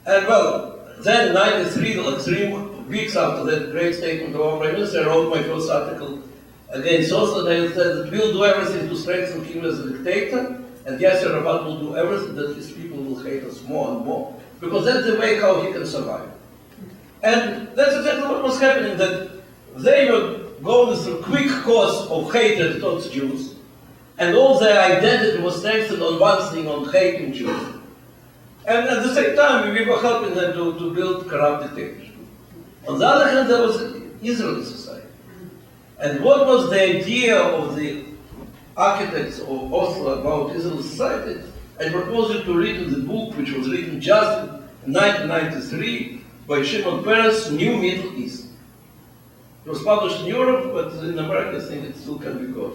And well, then in 93, like 3 weeks after that great statement of our Prime Minister, I wrote my first article against Oslo, and I said that we'll do everything to strengthen him as a dictator, and Yasser Arafat will do everything that his people will hate us more and more, because that's the way how he can survive. And that's exactly what was happening, that they were going through a quick course of hatred towards Jews, and all their identity was strengthened on one thing, on hating Jews. And at the same time, we were helping them to build corrupt dictatorship. On the other hand, there was Israeli society. And what was the idea of the architects of Oslo about Israeli society? I propose you to read in the book, which was written just in 1993 by Shimon Peres, New Middle East. It was published in Europe, but in America, I think it still can be got.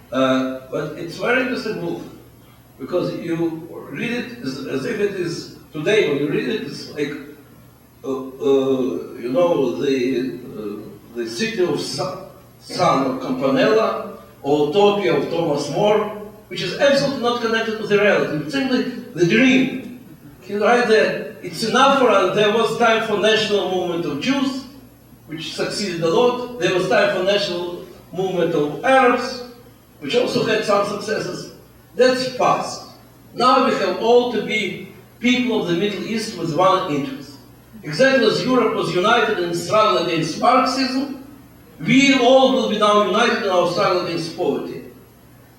But it's a very interesting book, because you read it as if it is today. When you read it, it's like, you know, the city of Sun of Campanella, or Utopia of Thomas More, which is absolutely not connected to the reality. It's simply the dream. He writes that it's enough for us. There was time for national movement of Jews, which succeeded a lot. There was time for national movement of Arabs, which also had some successes. That's past. Now we have all to be people of the Middle East with one interest. Exactly as Europe was united in the struggle against Marxism, we all will be now united in our struggle against poverty.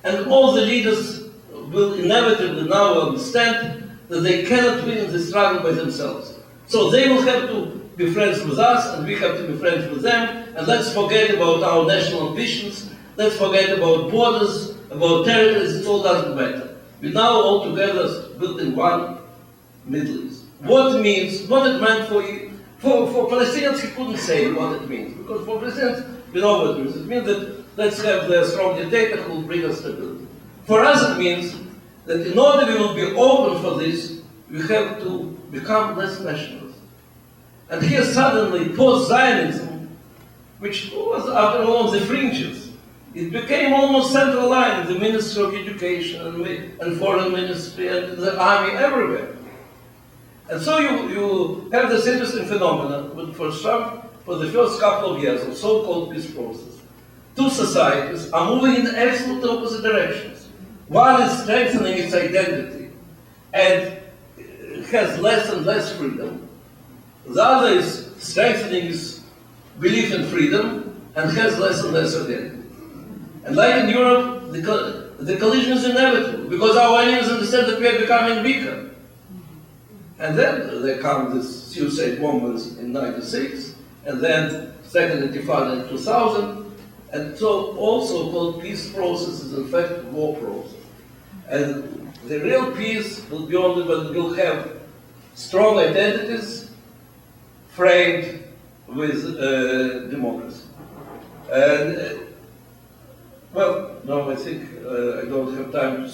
And all the leaders will inevitably now understand that they cannot win in the struggle by themselves. So they will have to be friends with us, and we have to be friends with them, and let's forget about our national ambitions, let's forget about borders, about territories, it all doesn't matter. We now all together building one Middle East. What it means, what it meant for Palestinians, he couldn't say what it means, because for Palestinians, we know what it means. It means that let's have the strong dictator who will bring us stability. For us it means that in order we will be open for this, we have to become less nationalist. And here suddenly post-Zionism, which was after all on the fringes, it became almost central line in the Ministry of Education and Foreign Ministry and the army everywhere. And so you have this interesting phenomenon, but for the first couple of years of so-called peace process, two societies are moving in absolute opposite directions. One is strengthening its identity and has less and less freedom. The other is strengthening its belief in freedom and has less and less identity. And like in Europe, the collision is inevitable, because our enemies understand that we are becoming weaker. And then there come this suicide bombings in '96, and then second Intifada in 2000, and so also called peace process is in fact war process. And the real peace will be only when we'll have strong identities framed with democracy. And well, no, I think I don't have time to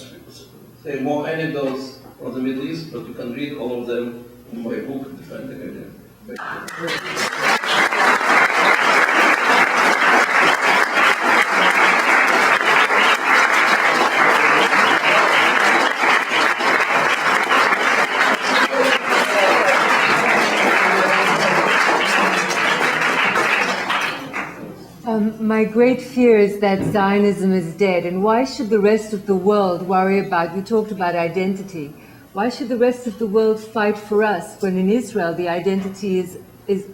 say more anecdotes from the Middle East, but you can read all of them in my book, Defending Identity. Thank you. My great fear is that Zionism is dead, and why should the rest of the world worry about, you talked about identity, why should the rest of the world fight for us when in Israel the identity is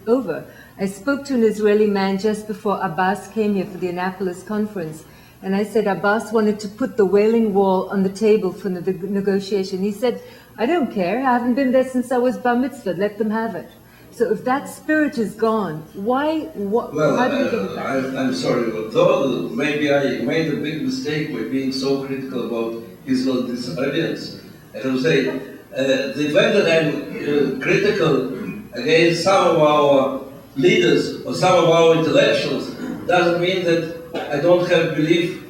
over? I spoke to an Israeli man just before Abbas came here for the Annapolis conference, and I said Abbas wanted to put the Wailing Wall on the table for the negotiation. He said, I don't care, I haven't been there since I was bar mitzvah, let them have it. So if that spirit is gone, how do we get it back? I'm sorry, although maybe I made a big mistake by being so critical about Israel's disobedience. I will say, the fact that I'm critical against some of our leaders or some of our intellectuals doesn't mean that I don't have belief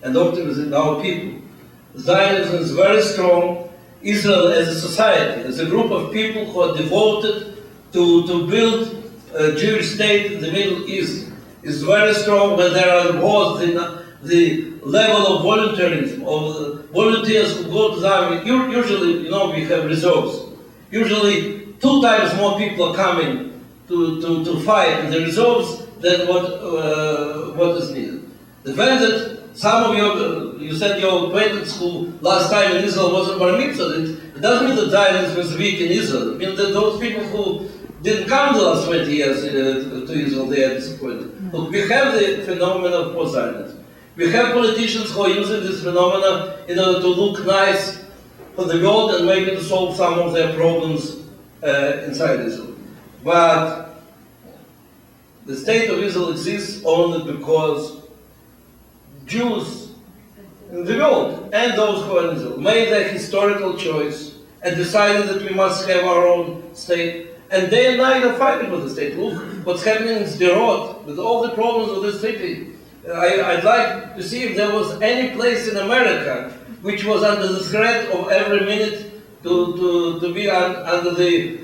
and optimism in our people. Zionism is very strong. Israel as a society, as a group of people who are devoted to build a Jewish state in the Middle East is very strong. When there are wars, the level of volunteerism, of volunteers who go to the army, usually, we have reserves. Usually 2 times more people are coming to fight in the reserves than what is needed. The fact that some of you said your acquaintance who last time in Israel wasn't bar mitzvah, it doesn't mean that Zionism was weak in Israel. It means that those people who didn't come the last 20 years to Israel, they are disappointed. Look, we have the phenomenon of post-Zionism. We have politicians who are using this phenomenon in order to look nice for the world and maybe to solve some of their problems inside Israel. But the state of Israel exists only because Jews in the world and those who are in Israel made a historical choice and decided that we must have our own state. And day and night are fighting for the state. Look what's happening in Sderot with all the problems of this city. I'd like to see if there was any place in America which was under the threat of every minute to be under the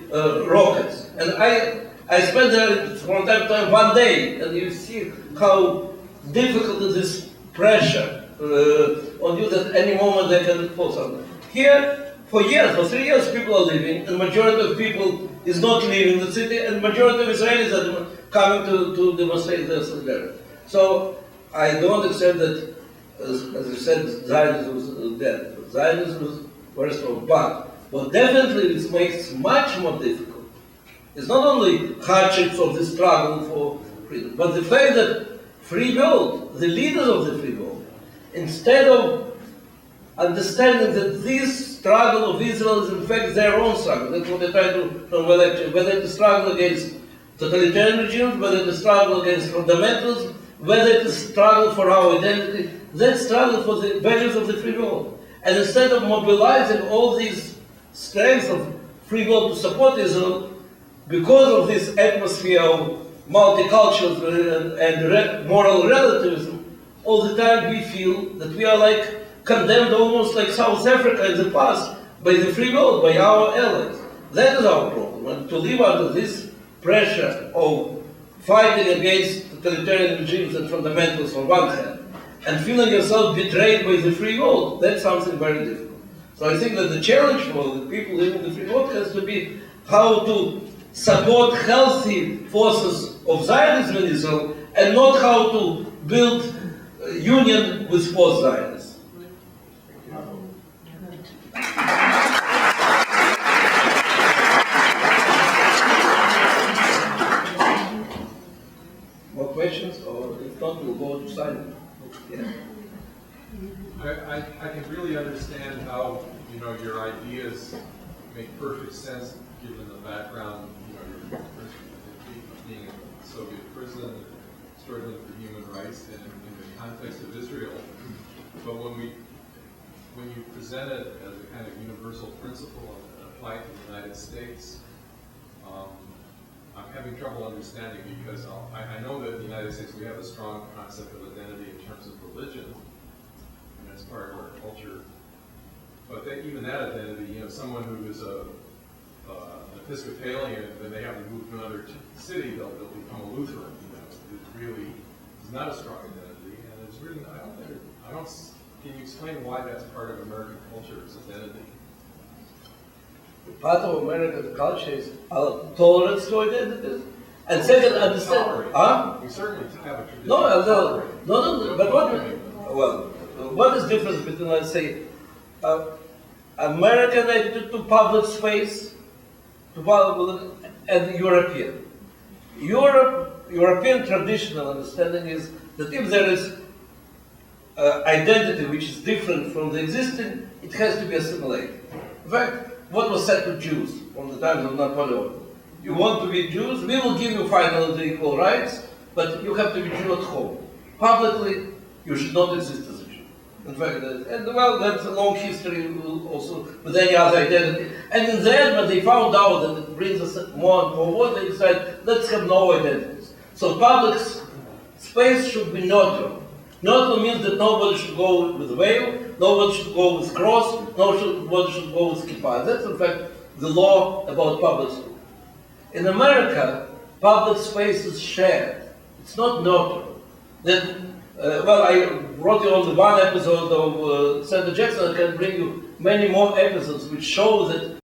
rockets. And I spent there from time to time 1 day, and you see how difficult is this pressure on you that any moment they can fall something. Here, for years, for 3 years, people are living, and majority of people is not leaving the city, and majority of Israelis are coming to demonstrate their solidarity. So I don't accept that, as I said, Zionism was dead. Zionism was very strong. But what definitely this makes much more difficult is not only hardships of the struggle for freedom, but the fact that free world, the leaders of the free world, instead of understanding that this struggle of Israel is in fact their own struggle. That's what they try to from lecture. Whether it's a struggle against totalitarian regimes, whether it's a struggle against fundamentals, whether it's a struggle for our identity, that struggle for the values of the free world. And instead of mobilizing all these strengths of free world to support Israel, because of this atmosphere of multiculturalism and moral relativism, all the time we feel that we are like condemned almost like South Africa in the past by the free world, by our allies. That is our problem. And to live under this pressure of fighting against totalitarian regimes and fundamentals on one hand, and feeling yourself betrayed by the free world, that's something very difficult. So I think that the challenge for the people living in the free world has to be how to support healthy forces of Zionism in Israel, and not how to build a union with post-Zionists. More questions, or if not, we'll go to Simon. Yeah. I can really understand how, your ideas make perfect sense given the background, your being in a Soviet prison, struggling for human rights in the context of Israel. But when you present it as a kind of universal principle and apply it to the United States, I'm having trouble understanding, because I know that in the United States we have a strong concept of identity in terms of religion, and that's part of our culture. But even that identity, someone who is an Episcopalian, then they have to move to another city, they'll become a Lutheran. It really is not a strong identity, and it's really I don't. Can you explain why that's part of American culture as identity? Part of American culture is tolerance to identities, and second, understand. We certainly have a tradition. No. But what is the difference between, let's say, American attitude to public space, and European? European traditional understanding is that if there is identity which is different from the existing, it has to be assimilated. In fact, what was said to Jews from the times of Napoleon? You want to be Jews? We will give you finally the equal rights, but you have to be Jew at home. Publicly, you should not exist as a Jew. In fact, that's a long history also with any other identity. And in the end, when they found out that it brings us more and more, they decided, let's have no identities. So public space should be neutral. Neutral means that nobody should go with veil, nobody should go with cross, nobody should go with kippah. That's in fact the law about public space. In America, public space is shared. It's not neutral. I brought you on the one episode of Senator Jackson. I can bring you many more episodes which show that